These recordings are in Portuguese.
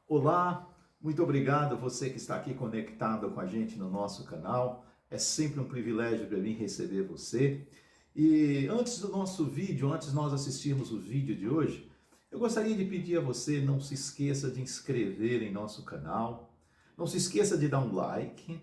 Olá, muito obrigado você que está aqui conectado com a gente no nosso canal. É sempre um privilégio para mim receber você. E antes do nosso vídeo, antes de nós assistirmos o vídeo de hoje, eu gostaria de pedir a você, não se esqueça de inscrever em nosso canal, não se esqueça de dar um like,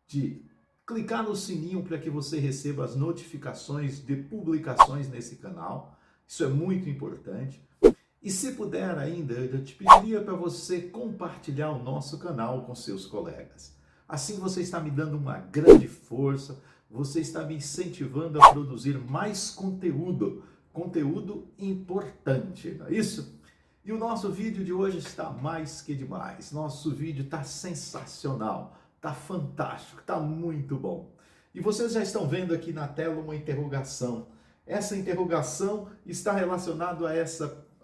de clicar no sininho para que você receba as notificações de publicações nesse canal. Isso é muito importante. E se puder ainda, eu te pediria para você compartilhar o nosso canal com seus colegas. Assim você está me dando uma grande força, você está me incentivando a produzir mais conteúdo, conteúdo importante, não é isso? E o nosso vídeo de hoje está mais que demais. Nosso vídeo está sensacional, está fantástico, está muito bom. E vocês já estão vendo aqui na tela uma interrogação. Essa interrogação está relacionada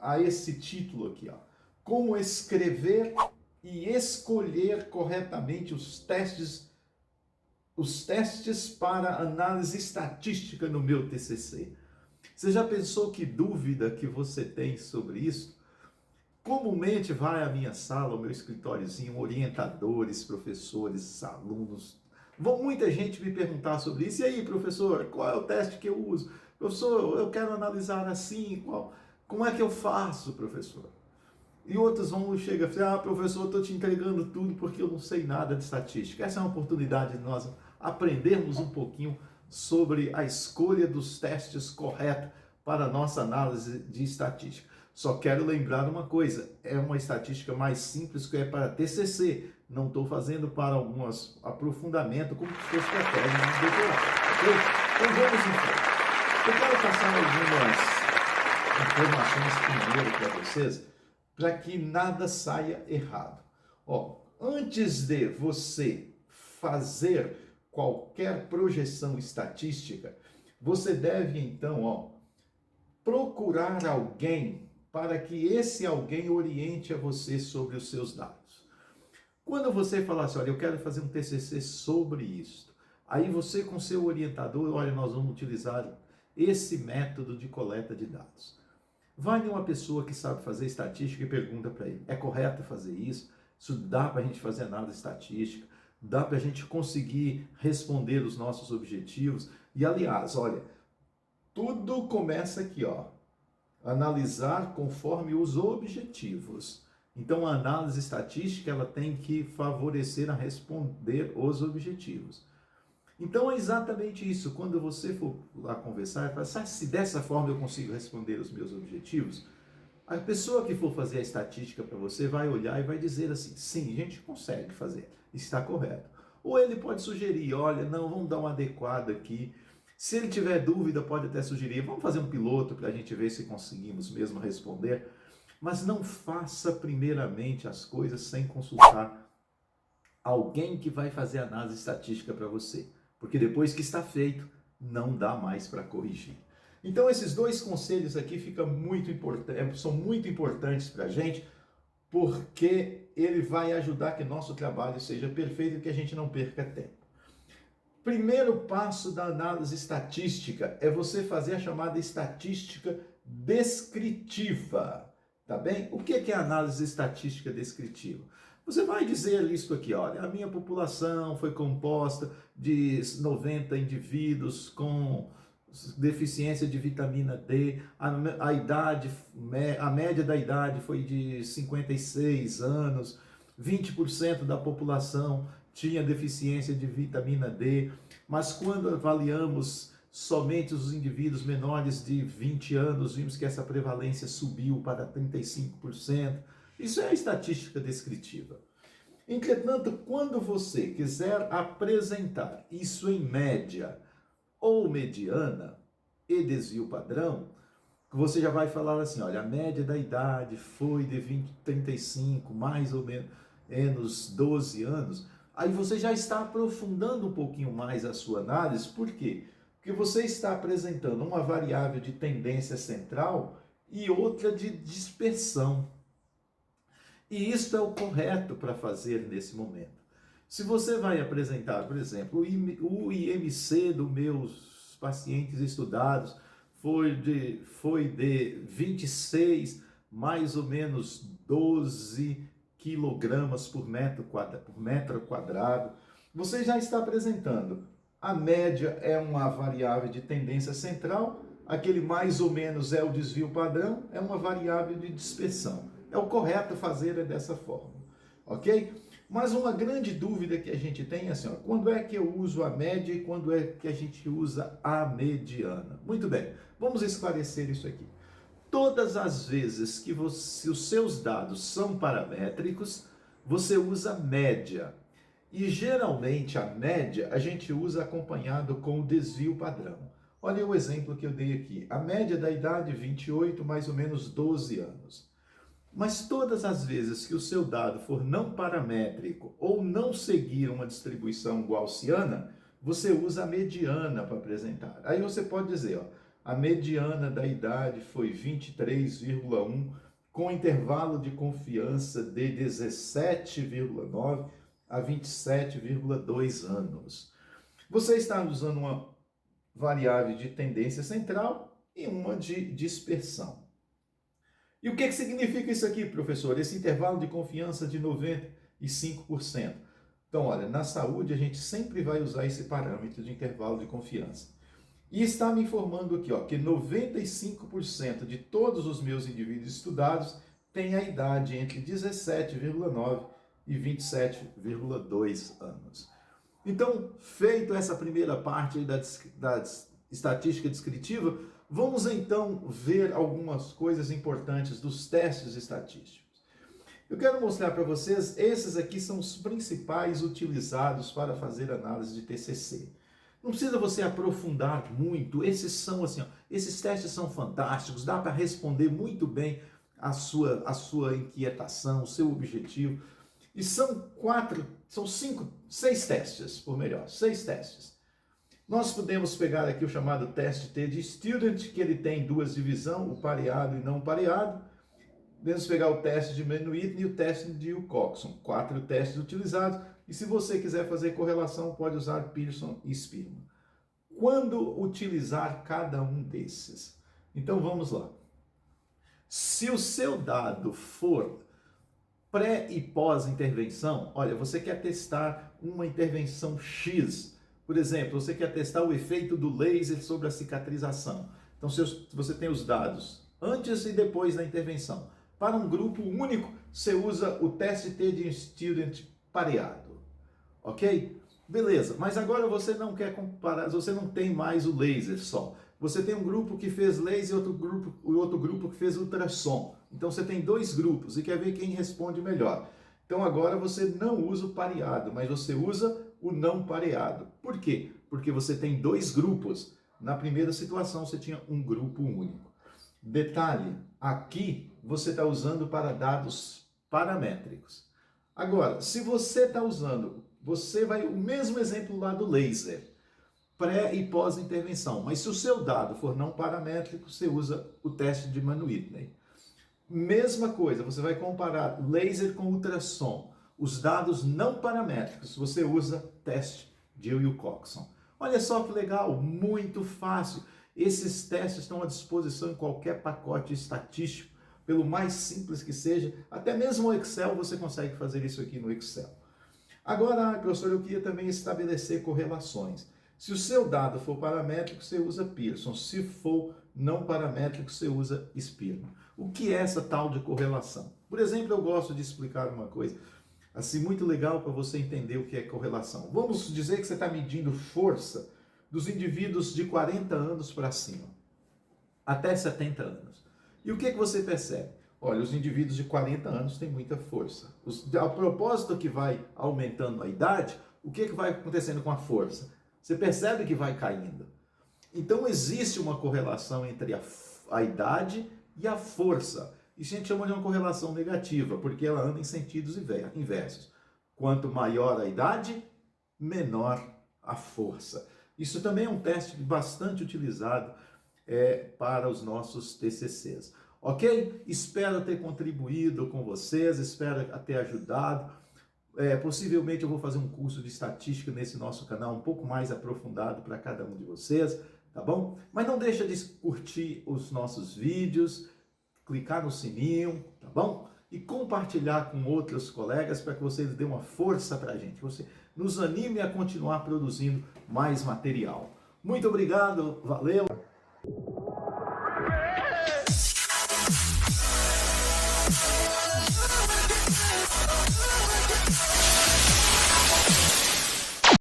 a esse título aqui, ó. Como escrever e escolher corretamente os testes para análise estatística no meu TCC. Você já pensou que dúvida que você tem sobre isso? Comumente vai à minha sala, ao meu escritóriozinho, orientadores, professores, alunos. Muita gente me perguntar sobre isso. E aí, professor, qual é o teste que eu uso? Professor, eu quero analisar assim, como é que eu faço, professor? E outros chegam e falam, professor, eu estou te entregando tudo porque eu não sei nada de estatística. Essa é uma oportunidade de nós aprendermos um pouquinho sobre a escolha dos testes corretos para a nossa análise de estatística. Só quero lembrar uma coisa, é uma estatística mais simples que é para TCC. Não estou fazendo para alguns aprofundamento como se fosse para tese de doutorado. Ok? Então vamos em frente. Eu quero passar algumas informações primeiro para vocês, para que nada saia errado. Antes de você fazer qualquer projeção estatística, você deve então procurar alguém para que esse alguém oriente a você sobre os seus dados. Quando você falar assim, olha, eu quero fazer um TCC sobre isso, aí você com seu orientador, olha, nós vamos utilizar esse método de coleta de dados. Vai em uma pessoa que sabe fazer estatística e pergunta para ele, é correto fazer isso? Isso dá para a gente fazer análise estatística? Dá para a gente conseguir responder os nossos objetivos? E aliás, olha, tudo começa aqui, analisar conforme os objetivos. Então a análise estatística ela tem que favorecer a responder os objetivos. Então é exatamente isso. Quando você for lá conversar, fala, sabe se dessa forma eu consigo responder os meus objetivos? A pessoa que for fazer a estatística para você vai olhar e vai dizer assim, sim, a gente consegue fazer, está correto. Ou ele pode sugerir, olha, não, vamos dar uma adequada aqui. Se ele tiver dúvida, pode até sugerir, vamos fazer um piloto para a gente ver se conseguimos mesmo responder. Mas não faça primeiramente as coisas sem consultar alguém que vai fazer análise estatística para você. Porque depois que está feito, não dá mais para corrigir. Então esses dois conselhos aqui são muito importantes para a gente, porque ele vai ajudar que nosso trabalho seja perfeito e que a gente não perca tempo. Primeiro passo da análise estatística é você fazer a chamada estatística descritiva, tá bem? O que é a análise estatística descritiva? Você vai dizer isso aqui, olha, a minha população foi composta de 90 indivíduos com deficiência de vitamina D, a média da idade foi de 56 anos, 20% da população tinha deficiência de vitamina D, mas quando avaliamos somente os indivíduos menores de 20 anos, vimos que essa prevalência subiu para 35%. Isso é a estatística descritiva. Entretanto, quando você quiser apresentar isso em média ou mediana e desvio padrão, você já vai falar assim, olha, a média da idade foi de 35, mais ou menos 12 anos. Aí você já está aprofundando um pouquinho mais a sua análise. Por quê? Porque você está apresentando uma variável de tendência central e outra de dispersão. E isso é o correto para fazer nesse momento. Se você vai apresentar, por exemplo, o IMC dos meus pacientes estudados foi de 26, mais ou menos 12 quilogramas por metro quadrado. Você já está apresentando. A média é uma variável de tendência central, aquele mais ou menos é o desvio padrão, é uma variável de dispersão. É o correto fazer dessa forma, ok? Mas uma grande dúvida que a gente tem é assim, ó, quando é que eu uso a média e quando é que a gente usa a mediana? Muito bem, vamos esclarecer isso aqui. Todas as vezes que os seus dados são paramétricos, você usa média. E geralmente a média a gente usa acompanhado com o desvio padrão. Olha o exemplo que eu dei aqui. A média da idade 28, mais ou menos 12 anos. Mas todas as vezes que o seu dado for não paramétrico ou não seguir uma distribuição gaussiana, você usa a mediana para apresentar. Aí você pode dizer, ó, a mediana da idade foi 23,1, com intervalo de confiança de 17,9 a 27,2 anos. Você está usando uma variável de tendência central e uma de dispersão. E o que significa isso aqui, professor? Esse intervalo de confiança de 95%. Então, olha, na saúde a gente sempre vai usar esse parâmetro de intervalo de confiança. E está me informando aqui, ó, que 95% de todos os meus indivíduos estudados têm a idade entre 17,9 e 27,2 anos. Então, feito essa primeira parte da estatística descritiva, vamos então ver algumas coisas importantes dos testes estatísticos. Eu quero mostrar para vocês, esses aqui são os principais utilizados para fazer análise de TCC. Não precisa você aprofundar muito, esses são assim, ó, esses testes são fantásticos, dá para responder muito bem a sua inquietação, o seu objetivo. E são seis testes, por melhor, 6 testes. Nós podemos pegar aqui o chamado teste T de Student, que ele tem duas divisões, o pareado e não pareado. Podemos pegar o teste de Mann-Whitney e o teste de Wilcoxon, 4 testes utilizados. E se você quiser fazer correlação, pode usar Pearson e Spearman. Quando utilizar cada um desses? Então vamos lá. Se o seu dado for pré e pós-intervenção, olha, você quer testar uma intervenção X. Por exemplo, você quer testar o efeito do laser sobre a cicatrização. Então, se você tem os dados antes e depois da intervenção. Para um grupo único, você usa o teste T de Student pareado. Ok? Beleza, mas agora você não quer comparar, você não tem mais o laser só. Você tem um grupo que fez laser e outro grupo que fez ultrassom. Então você tem 2 grupos e quer ver quem responde melhor. Então agora você não usa o pareado, mas você usa o não pareado. Por quê? Porque você tem 2 grupos. Na primeira situação você tinha um grupo único. Detalhe, aqui você está usando para dados paramétricos. Agora, se você está usando, você vai, o mesmo exemplo lá do laser, pré e pós-intervenção, mas se o seu dado for não paramétrico, você usa o teste de Mann-Whitney. Mesma coisa, você vai comparar laser com ultrassom. Os dados não paramétricos, você usa teste de Wilcoxon. Olha só que legal, muito fácil. Esses testes estão à disposição em qualquer pacote estatístico, pelo mais simples que seja. Até mesmo o Excel, você consegue fazer isso aqui no Excel. Agora, professor, eu queria também estabelecer correlações. Se o seu dado for paramétrico, você usa Pearson. Se for não paramétrico, você usa Spearman. O que é essa tal de correlação? Por exemplo, eu gosto de explicar uma coisa assim muito legal para você entender o que é correlação. Vamos dizer que você está medindo força dos indivíduos de 40 anos para cima, até 70 anos. E o que você percebe? Olha, os indivíduos de 40 anos têm muita força. A propósito que vai aumentando a idade, o que vai acontecendo com a força? Você percebe que vai caindo. Então existe uma correlação entre a idade e a força. Isso a gente chama de uma correlação negativa, porque ela anda em sentidos inversos. Quanto maior a idade, menor a força. Isso também é um teste bastante utilizado para os nossos TCCs. Ok? Espero ter contribuído com vocês, espero ter ajudado. Possivelmente eu vou fazer um curso de estatística nesse nosso canal um pouco mais aprofundado para cada um de vocês, tá bom? Mas não deixa de curtir os nossos vídeos, clicar no sininho, tá bom? e compartilhar com outros colegas para que vocês dêem uma força para a gente, que você nos anime a continuar produzindo mais material. Muito obrigado, valeu!